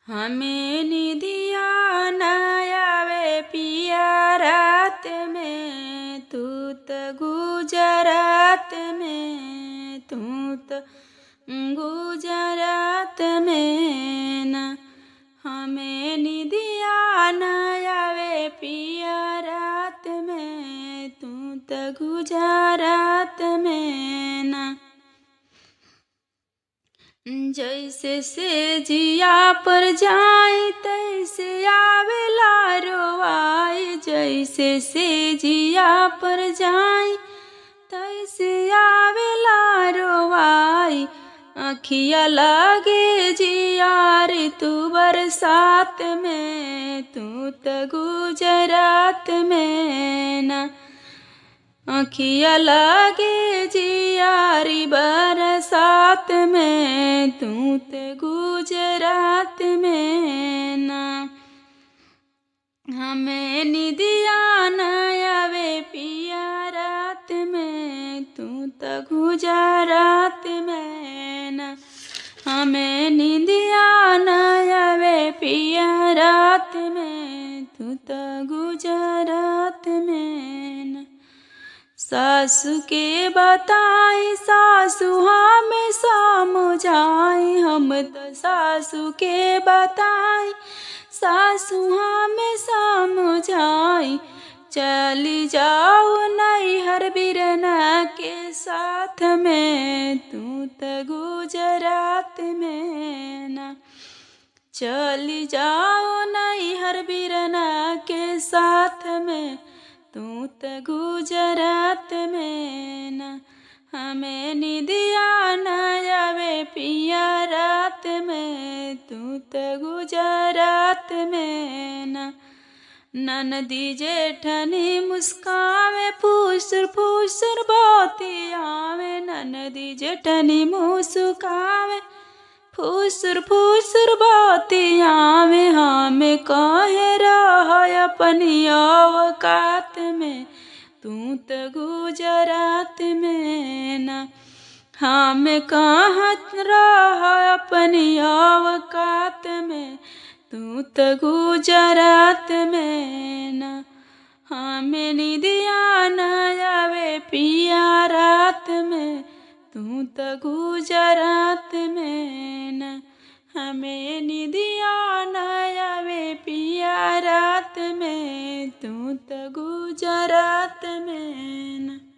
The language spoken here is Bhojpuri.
हमें निदिया न आवे पिया रात में, तू त गुजरात में, तू त गुजरात में न। हमें निदिया न आवे पिया रात में, तू त गुजरात में न। जैसे से जिया पर जाए तैसे आवेला रोवाई, जैसे से जिया पर जाए तैसे आवेला रोवाई। अखिया लागे जियार तू बरसात में, तू त गुजरात में न। अखिया लागे जियारी बरसात में, तू त गुजरात में न। हमें निदिया न आवे पिया रात में, तू त गुजरात में न। हमें निदिया न आवे पिया रात में, तू त गुजरात में न। सासु के बताई सासु हमें समझाई, हम तो सासु के बताई सासु हमें समझाई। चली जाओ नैहर बिरना के साथ में, तू त गुजरात में न। चली जाओ नैहर बिरना के साथ में, तू त गुजरात में न। हमें निदिया न आवे पिया रात में, तू त गुजरात में न। ननदी जेठनी मुस्कावे फुसुर फुसुर बतियावे, ननदी जेठनी मुस्कावे फुसुर फुसुर बतियावे। हमें कहे रह अपनी औकात में, तू त गुजरात में न। हमें कहत रह अपनी औकात में, तू त गुजरात में न। हमें निदिया न आवे पिया रात में, तू त गुजरात में न। हमें निदिया न आवे पिया रात में, तू त गुजरात में न।